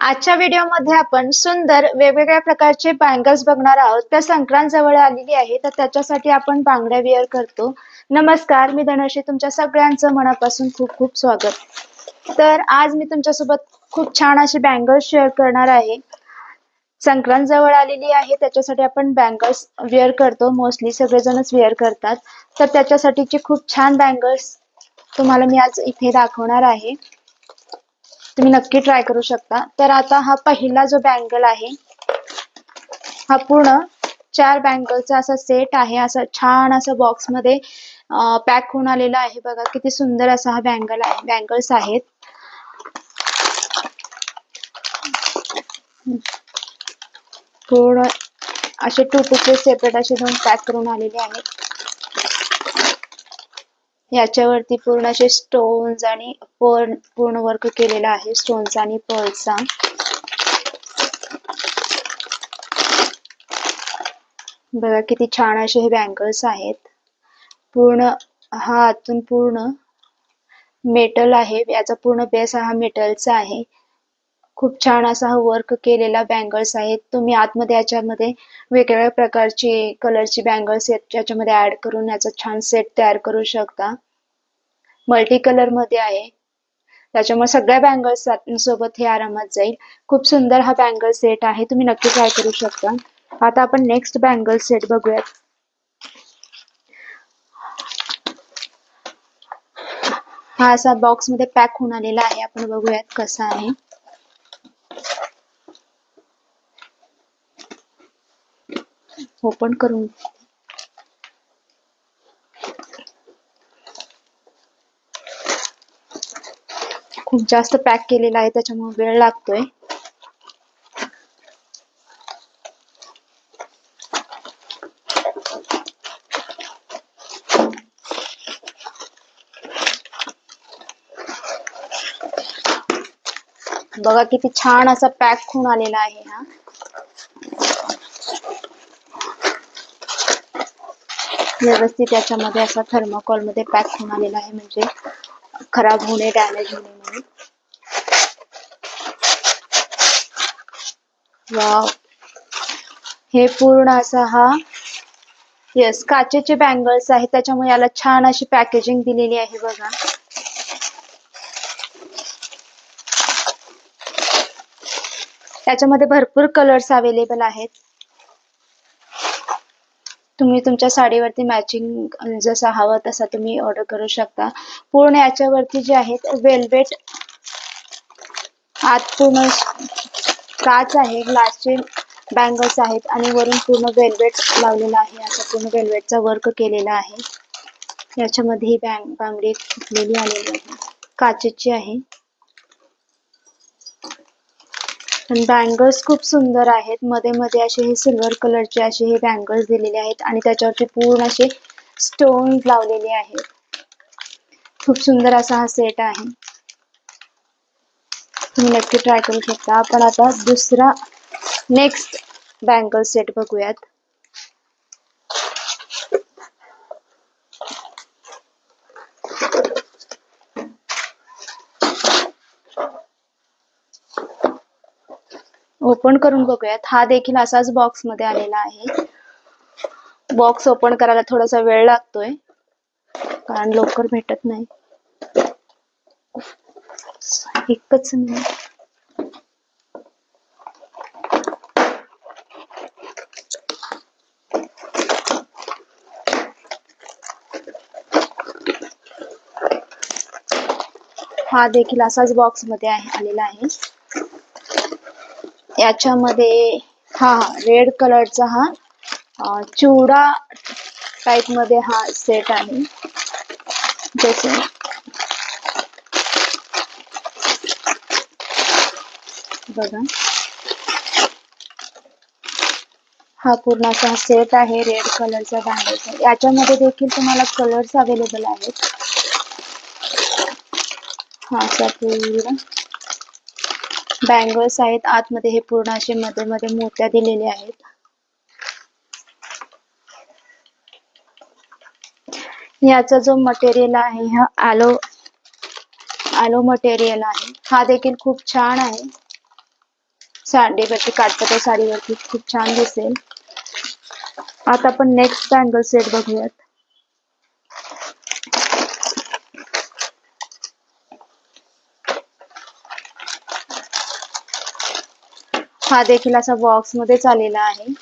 आजच्या व्हिडिओमध्ये आपण सुंदर वेगवेगळ्या प्रकारचे बँगल्स बघणार आहोत. त्या संक्रांत जवळ आलेली आहे, तर त्याच्यासाठी आपण बांगड्या वेअर करतो. नमस्कार, मी धनश्री, तुमच्या सगळ्यांचं मनापासून खूप खूप स्वागत. तर आज मी तुमच्यासोबत खूप छान अशी बँगल्स शेअर करणार आहे. संक्रांत जवळ आलेली आहे, त्याच्यासाठी आपण बँगल्स वेअर करतो. मोस्टली सगळेजणच वेअर करतात. तर त्याच्यासाठीची खूप छान बँगल्स तुम्हाला मी आज इथे दाखवणार आहे. तुम्ही नक्की ट्राय करू शकता. तर आता हा पहिला जो बँगल आहे, हा पूर्ण 4 बँगलचा असा सेट आहे. असा छान असा बॉक्स मध्ये पॅक होऊन आलेला आहे. बघा किती सुंदर असा हा बँगल्स आहेत. पूर्ण असे 2 पीसेस सेपरेट असे 2 पॅक करून आलेले आहेत. याच्यावरती पूर्ण असे स्टोन्स आणि पूर्ण वर्क केलेला आहे, स्टोन्स आणि पर्लचा. बघा किती छान असे हे बँगल्स आहेत. पूर्ण हा आतून पूर्ण मेटल आहे. याचा पूर्ण बेस हा मेटलचा आहे. खूप छान असा हा वर्क केलेला बँगल्स आहेत. तुम्ही आतमध्ये याच्यामध्ये वेगवेगळ्या प्रकारची कलरची बँगल्स याच्यामध्ये ऍड करून याचा छान सेट तयार करू शकता. मल्टी कलर मध्ये आहे, त्याच्यामुळे सगळ्या बँगल्स सोबत हे आरामात जाईल. खूप सुंदर हा बँगल सेट आहे, तुम्ही नक्की ट्राय करू शकता. आता आपण नेक्स्ट बँगल सेट बघूयात. हा असा बॉक्स मध्ये पॅक होऊन आलेला आहे. आपण बघूयात कसा आहे. ओपन करून खूप जास्त पॅक केलेला आहे, त्याच्यामुळे वेळ लागतोय. बघा किती छान असा पॅक होऊन आलेला आहे हा. व्यवस्थित याच्यामध्ये असा थर्माकोल मध्ये पॅक होऊन आलेला आहे, म्हणजे खराब होणे, डॅमेज होणे म्हणून. वाव, हे पूर्ण असा हा काचेचे बँगल्स आहे, त्याच्यामुळे याला छान अशी पॅकेजिंग दिलेली आहे. बघा त्याच्यामध्ये भरपूर कलर्स अवेलेबल आहेत. तुम्ही तुमच्या साडीवरती मॅचिंग जसा हवं तसा तुम्ही ऑर्डर करू शकता. पूर्ण याच्यावरती जे आहेत वेल्वेट, आत पूर्ण काच आहे, ग्लासचे बँगल्स आहेत आणि वरून पूर्ण वेल्वेट लावलेला आहे. असा पूर्ण वेल्वेटचा वर्क केलेला आहे. याच्यामध्ये ही बांगडी फुटलेली आलेली आहे, काचेची आहे. बँगल्स खूप सुंदर आहेत. मध्ये मध्ये असे हे सिल्वर कलरचे असे हे बँगल्स दिलेले आहेत आणि त्याच्यावरती पूर्ण असे स्टोन लावलेले आहेत. खूप सुंदर असा हा सेट आहे, तुम्ही नक्की ट्राय करू शकता. आपण आता दुसरा नेक्स्ट बँगल सेट बघूयात. ओपन करून बघूयात. हा देखील असाच बॉक्स मध्ये आलेला आहे. बॉक्स ओपन करायला थोडासा वेळ लागतोय, कारण लवकर भेटत नाही. एकच मिनिट. हा देखील असाच बॉक्स मध्ये आलेला आहे. याच्यामध्ये हा रेड कलरचा हा चुडा टाइप मध्ये हा सेट आहे. जसे बघा, हा पूर्ण असा सेट आहे रेड कलरचा बँगल्स. याच्यामध्ये देखील तुम्हाला कलर्स अवेलेबल आहेत. हा असा पूर्ण बँगल्स आहेत. आतमध्ये हे पूर्ण असे मध्ये मध्ये मोत्या दिलेले आहेत. याचा जो मटेरियल आहे हा आलो मटेरियल आहे. हा देखील खूप छान आहे. साडीवरती, काठपदर साडीवरती खूप छान दिसेल. आता आपण नेक्स्ट बँगल सेट बघूयात. हा देखील असा बॉक्स मध्ये आलेला आहे.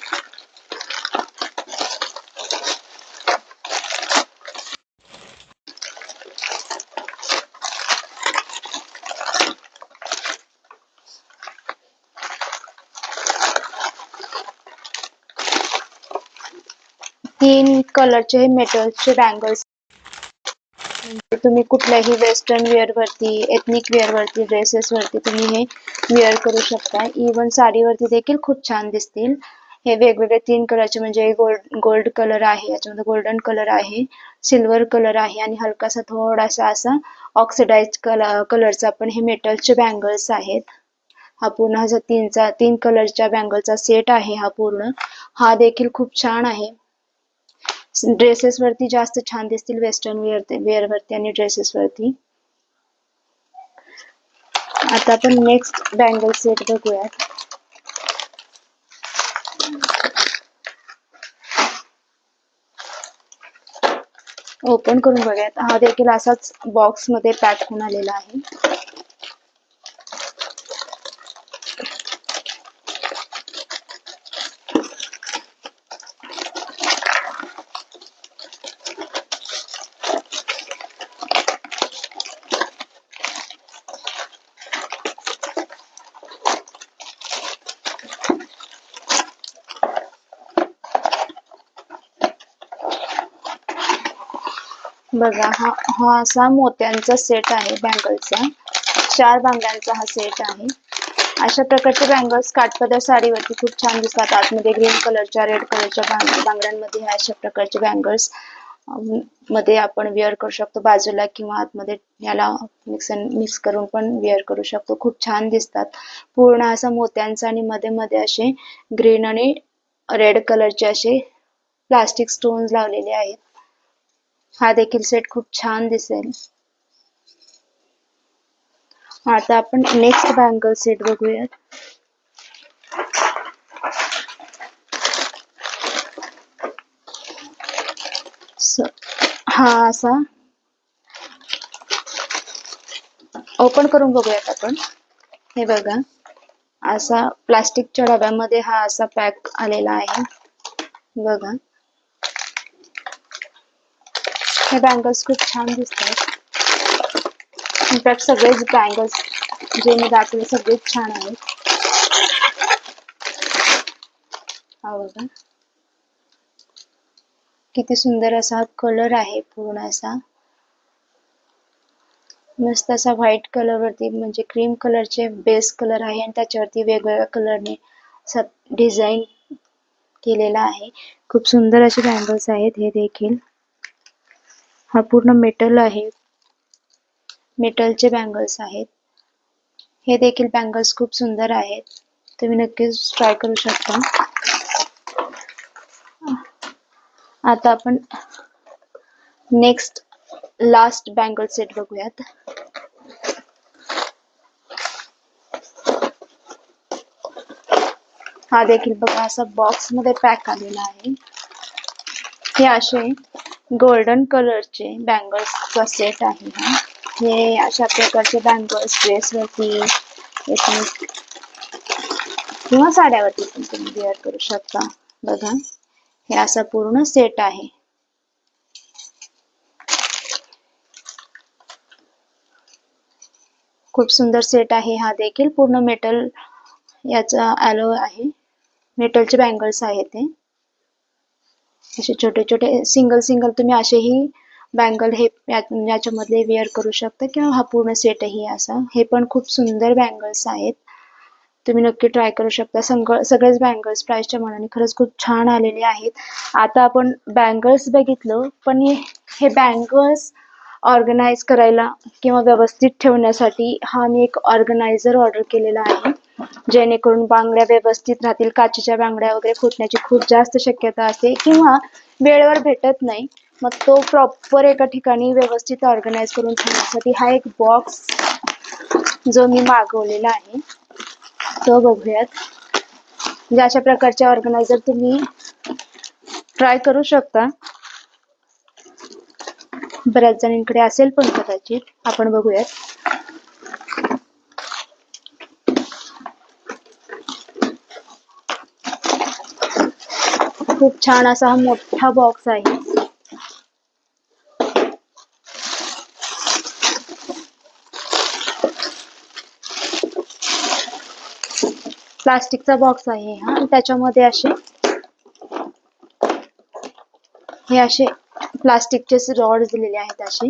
तीन कलरचे हे मेटलचे बँगल्स, म्हणजे तुम्ही कुठल्याही वेस्टर्न वेअर वरती, एथनिक वेअर वरती, ड्रेसेस वरती तुम्ही हे वेअर करू शकता. इवन साडीवरती देखील खूप छान दिसतील. हे वेगवेगळे तीन कलरचे, म्हणजे गोल्ड कलर आहे, याच्यामध्ये गोल्डन कलर आहे, सिल्वर कलर आहे आणि हलकासा थोडासा असा ऑक्सिडाइज कलरचा पण हे मेटलचे बँगल्स आहेत. हा पूर्ण हा तीन कलरच्या बँगलचा सेट आहे. हा पूर्ण हा देखील खूप छान आहे. ड्रेसेस वरती जास्त छान दिसतील, वेस्टर्न वेअर वरती आणि ड्रेसेस वरती. आता आपण नेक्स्ट बँगल सेट बघूयात. ओपन करून बघूयात. हा देखील असाच बॉक्स मध्ये पॅक होऊन आलेला आहे. बघा, हा असा मोत्यांचा सेट आहे बँगलचा. 4 बांगड्यांचा हा सेट आहे. अशा प्रकारचे बँगल्स काठपदर साडीवरती खूप छान दिसतात. आतमध्ये ग्रीन कलरच्या, रेड कलरच्या बांगड्यांमध्ये अशा प्रकारचे बँगल्स मध्ये आपण वेअर करू शकतो बाजूला, किंवा आतमध्ये याला मिक्स करून पण वेअर करू शकतो. खूप छान दिसतात. पूर्ण असा मोत्यांचा आणि मध्ये मध्ये असे ग्रीन आणि रेड कलरचे असे प्लास्टिक स्टोन्स लावलेले आहेत. हा देखील सेट खूप छान दिसेल. आता आपण नेक्स्ट बँगल सेट बघूयात. हा असा ओपन करून बघूयात आपण. हे बघा, असा प्लास्टिकच्या डब्यामध्ये हा असा पॅक आलेला आहे. बघा, हे बँगल्स खूप छान दिसतात. इनफॅक्ट सगळेच बँगल्स जे मी दाखवले सगळेच छान आहेत. हा बघा, किती सुंदर असा कलर आहे. पूर्ण असा मस्त असा व्हाईट कलर वरती, म्हणजे क्रीम कलरचे बेस कलर आहे आणि त्याच्यावरती वेगवेगळ्या कलरने डिझाईन केलेला आहे. खूप सुंदर असे बँगल्स आहेत हे देखील. हा पूर्ण मेटल आहे, मेटलचे बँगल्स आहेत. हे देखील बँगल्स खूप सुंदर आहेत. तुम्ही नक्कीच ट्राय करू शकता. आता आपण नेक्स्ट लास्ट बँगल सेट बघूयात. हा देखील बघा, असा बॉक्स मध्ये पॅक आलेला आहे. हे असे गोल्डन कलरचे बँगल्सचा सेट आहे. हे अशा प्रकारचे बँगल्स ड्रेसवरती किंवा साड्यावरती पण तुम्ही वेअर करू शकता. बघा, हे असा पूर्ण सेट आहे. खूप सुंदर सेट आहे. हा देखील पूर्ण मेटल याचा ॲलो आहे. मेटलचे बँगल्स आहेत ते. असे छोटे छोटे सिंगल तुम्ही असेही बँगल हे याच्यामधले वेअर करू शकता, किंवा हा पूर्ण सेटही असा. हे पण खूप सुंदर बँगल्स आहेत. तुम्ही नक्की ट्राय करू शकता. सगळेच बँगल्स प्राइसच्या मानाने खरंच खूप छान आलेले आहेत. आता आपण बँगल्स बघितलं, पण हे बँगल्स ऑर्गनाइज करायला किंवा व्यवस्थित ठेवण्यासाठी हा मी एक ऑर्गनायझर ऑर्डर केलेला आहे, जेणेकरून बांगड्या व्यवस्थित राहतील. काचेच्या बांगड्या वगैरे फुटण्याची खूप जास्त शक्यता असते, किंवा वेळेवर भेटत नाही. मग तो प्रॉपर एका ठिकाणी व्यवस्थित ऑर्गनाइज करून ठेवण्यासाठी हा एक बॉक्स जो मी मागवलेला आहे चव बघूयात. म्हणजे अशा प्रकारचे ऑर्गनायझर तुम्ही ट्राय करू शकता. बऱ्याच जणांकडे असेल पण कदाचित. आपण बघूयात. खूप छान असा हा मोठा बॉक्स आहे. प्लास्टिकचा बॉक्स आहे हा. त्याच्यामध्ये असे प्लास्टिकचे रॉड दिलेले आहेत, असे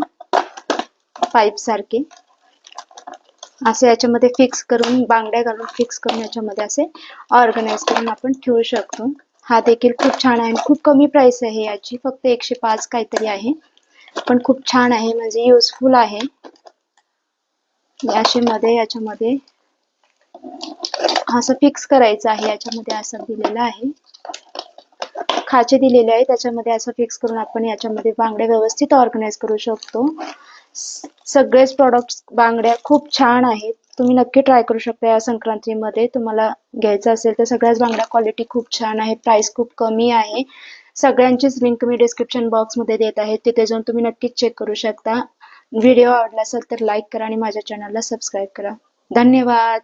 पाईप सारखे. असे याच्यामध्ये फिक्स करून, बांगड्या घालून फिक्स करून याच्यामध्ये असे ऑर्गनाइज करून आपण ठेवू शकतो. हा देखील खूप छान आहे. खूप कमी प्राइस आहे याची, फक्त 105 काहीतरी आहे. पण खूप छान आहे, म्हणजे युजफुल आहे. याच्यामध्ये असं फिक्स करायचं आहे. याच्यामध्ये असं दिलेलं आहे, खाचे दिलेले आहे. त्याच्यामध्ये असं फिक्स करून आपण याच्यामध्ये बांगड्या व्यवस्थित ऑर्गनाइज करू शकतो. सगळेच प्रॉडक्ट्स बांगड्या खूप छान आहेत. तुम्ही नक्की ट्राय करू शकता या संक्रांतीमध्ये. तुम्हाला घ्यायचं असेल तर सगळ्याच बांगड्या क्वालिटी खूप छान आहे, प्राइस खूप कमी आहे. सगळ्यांचीच लिंक मी डिस्क्रिप्शन बॉक्समध्ये देत आहे, तिथे जाऊन तुम्ही नक्कीच चेक करू शकता. व्हिडिओ आवडला असेल तर लाईक करा आणि माझ्या चॅनलला सबस्क्राईब करा. धन्यवाद.